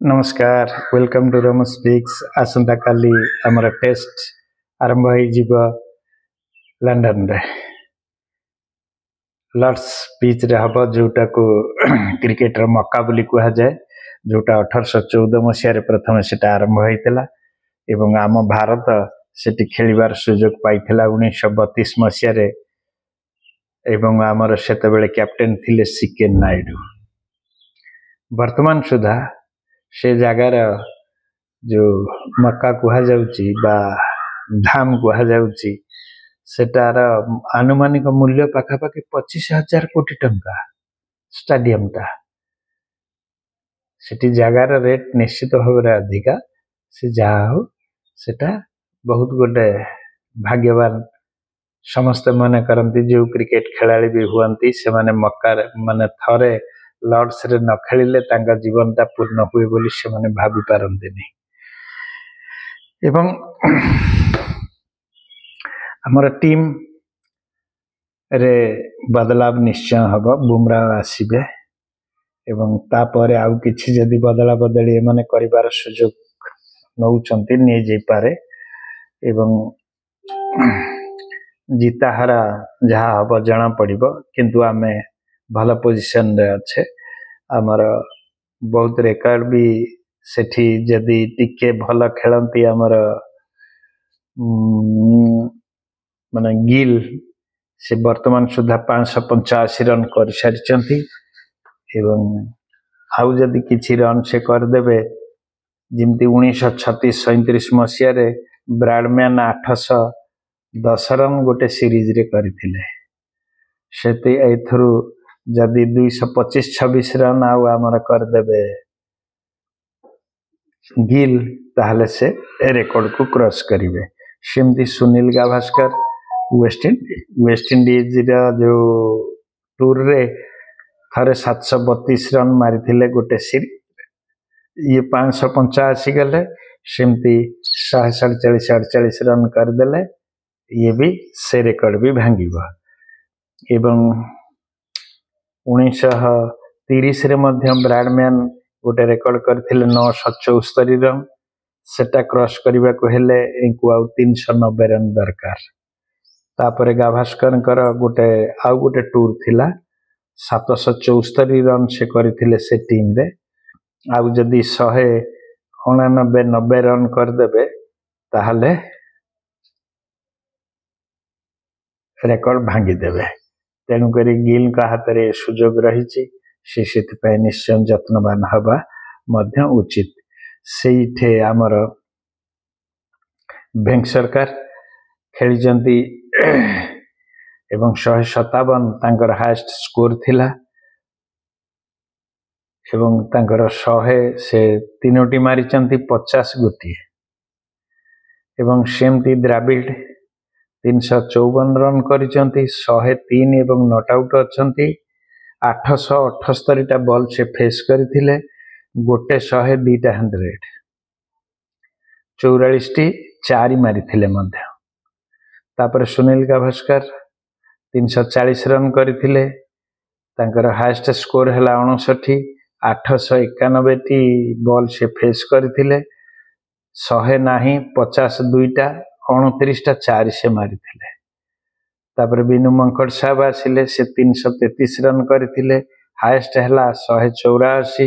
नमस्कार welcome to rum speaks आसंता काली आमर test आरंभ हो लंडन रे लॉर्ड्स पिच रे हम जोटा को क्रिकेटर मक्का बोली कह जाए जोटा 1814 मसीह प्रथम से आरंभ होता एवं आम भारत से खेलिबार सुजोग पाई 1932 मसीह एवं आमर से कैप्टेन थिले सीके नायडू वर्तमान सुधा से जगार जो मक्का कह धाम कह सेटार आनुमानिक मूल्य पाखापाखि 25,000 कोटी टंका स्टाडियम टा सेठी जगार रेट निश्चित भाव अधिका से जहा हो सेटा बहुत गोटे भाग्यवान समस्त मन करती जो क्रिकेट खेलाड़ी भी हुआ से माने मक्का माने थरे लॉर्ड्स रे न खेलिले तांका जीवन टा पूर्ण हुए बोली से माने भाभी पारंती नहीं एवं हमर टीम रे बदलाव निश्चय हबो बुमराह आसीबे एवं तापर आउ किछि जदि बदला बदली माने करिवार सुযোগ नउचंती नै जे पारे एवं जीता हारा जहा हबो जना पड़िबो किंतु आमे भल पोजिशन रे अच्छे आमर बहुत रेकर्ड भी सेठी जदि टिके भल खेलती आमर माने गिल से वर्तमान सुधा 585 रन कर सारी एवं आउ जदि किछि रन से करदेवे जिमती 1936-37 मसीह रे ब्राडमैन 810 रन गोटे सीरीज रे करथिले सेते एथरु जदि 225-26 रन आउ आमर करदेवे गिल ताहले से रेकॉर्ड को क्रॉस करिवे सेमती सुनील गावस्कर वेस्ट इंडीज जो टूर रे थरे 732 रन मारी गोटे सीरीज ये 585 गले सेमती 147-48 रन करदेले ये भी से रेकॉर्ड भी भांगिबो एवं 1930 रे मध्य ब्राडमैन गोटे रेकॉर्ड करथिले 974 रन सेटा क्रॉस करबा को हेले इनको आउ 390 रन दरकार तापरे गाभास्कर गोटे आउ गोटे टूर थिला 774 रन से करथिले से टीम रे आउ जदि 189-90 रन करदेबे ताहले रेकॉर्ड भांगी देबे तेणु करी गिल का हाथ रे सुजोग रही से निश्चय जत्नवान हवा मध्य उचित से आमर बैंक सरकार खेली एवं 157 तांकर हाईएस्ट स्कोर थिला एवं तांकर 100 से तीनोटी मारी 50 गोटी एवं सेमती द्राविड़ 354 रन करिसंती 103 एवं नॉट आउट अछंती 878 टा बॉल से फेस करथिले गोटे 102 टा 100 44 टी 4 मारी थिले मध्य तापर सुनील गावस्कर 340 रन करथिले तांकर हाईएस्ट स्कोर हला 59 891 टी बॉल से फेस करथिले 100 नाही 52 टा 29 टा 4 से मारी थिले तापर बिनु मंकड़ साहब आसिले से 333 रन करथिले हाईएस्ट हला 184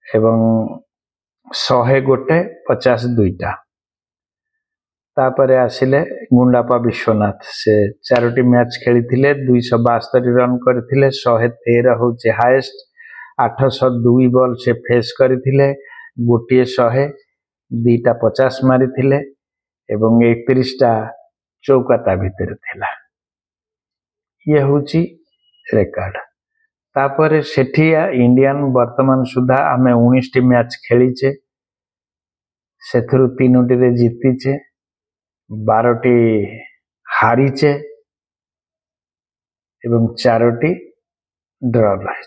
एवं 100 गोटे 52 टा तापर आसिले गुंडापा विश्वनाथ से 4टी मैच खेली 272 रन करथिले 113 होचे हाईएस्ट 802 बॉल से फेस करथिले गोटे 100 2टा 50 मारी थिले एवं 31 टा चौकाता भीतर थिला ये होची रेकॉर्ड तापर सेठिया इंडियन वर्तमान सुधा आमे 19 टी मैच खेलीचे सेथरु 3टी रे जीतीचे 12टी हारीचे एवं 4टी ड्रॉ रही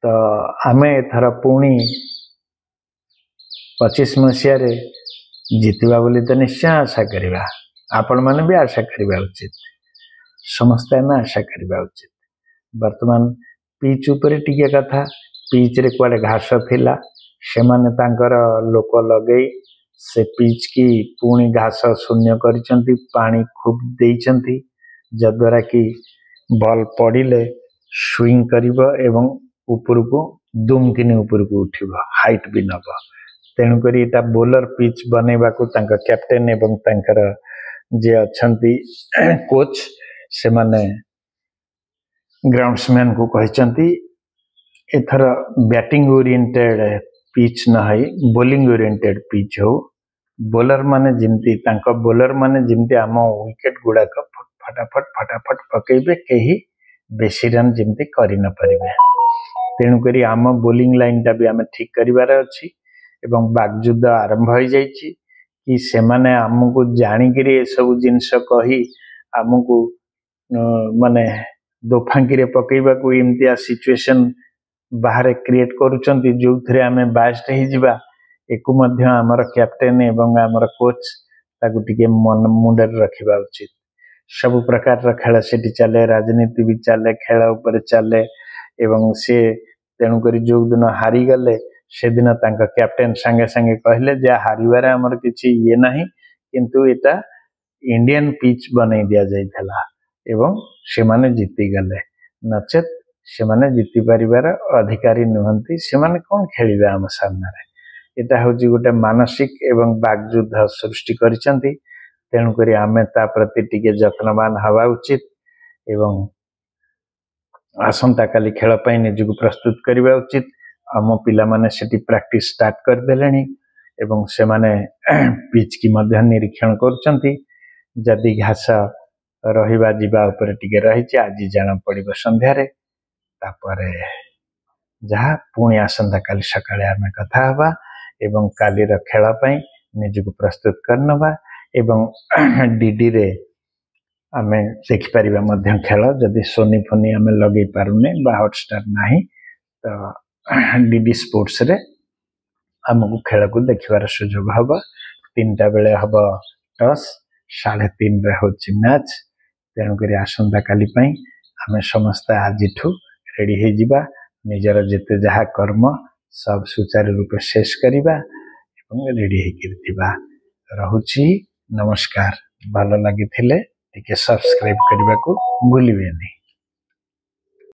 तो आमे थर पुणी 25 मसीह रे जीतवा बोली तो निश्चय आशा करिबा आपण माने भी आशा करिबा उचित समस्त आशा करिबा उचित वर्तमान पिच उपरे टिके कथा पिच रे कुआडे घास थिला सेमाने तांकर लोक लगेई से पिच की पुणी घास शून्य करिसंती पानी खूब देइसंती जद्वारा कि बॉल पड़िले स्विंग करिवो एवं उपरको दुमकिनी उपरको उठिवो हाइट भी नबो तेणु करी एटा बोलर पिच बनेबाकू तांका कैप्टेन एवं तांकर जे अछंती कोच से माने ग्राउंड्समैन को कहचंती एथर बैटिंग ओरिएंटेड पिच न है बोलिंग ओरिएंटेड पिच हो बोलर माने जिमती तांका बोलर माने जिमती आम विकेट गुड़ाक फटाफट पकेबे कहीं बेसी रन जिमती करि न परिबे तेणु करी आम बोलिंग लाइन टा भी आम ठीक करिवार अछि एवं बागयुद्ध आरंभ हो जाइछि कि सेमाने आमको जानिकरी ए सब जिनस कही आमको माने दोफांकी रे पकेबा को इम्तिया सिचुएशन बाहर क्रिएट करूचंती जो थरे आमे बास्ट हे जिबा एकु मध्य हमर कैप्टेन एवं हमर कोच ताकु टिके मन मुंडे रखिबा उचित सब प्रकार र खेल सेठी चले राजनीति भी चले खेल ऊपर चले एवं से तेणु करी जो दिन हारी गले से दिन तांका कैप्टेन संगे संगे कहले जे हारिबारे हमर किछि ये नाही किंतु एटा इंडियन पिच बनै दिया जाइथला एवं से माने जीती गले नचेत से माने जीति परिवार अधिकारी नुहंती से माने कोन खेलिबे हम सामने रे एटा होची गोटे मानसिक एवं बागयुद्ध सृष्टि करिसंती तेणु करी आमे ता प्रति टिके जत्नवान हवा उचित एवं आसंता काली खेल पई निजको प्रस्तुत करबा उचित आम पिला माने सेठी प्रैक्टिस स्टार्ट कर देलेनी एवं से माने पिच की मध्य निरीक्षण करचंती जदि घास रहिबा जिबा ऊपर टिके रहिछि आज जाना पड़िबो संध्या रे तापरे जहा पुणी आसंता काली सकाळे आमे कथा हवा एवं काली र खेल पई निजको प्रस्तुत करनबा एवं डीडी रे आमे देखि परिबा मध्य खेल जदि सोनी फोनी आमे लगे पारुने बा हॉटस्टार नाही तो डीडी स्पोर्ट्स रे हमको खेल को देखिबार सुयोग हबो 3टा बेले हबो टॉस 3:30 रे होची मैच तेणु करी आसंता काली पई आमे समस्त आजिठू रेडी हे जिबा निजर जेते जहा कर्म सब सुचारू रूप शेष करिबा एवं रेडी हे किरथिबा रहुची नमस्कार भलो लागिथिले टिके सब्सक्राइब करबा को भूलिबेनी।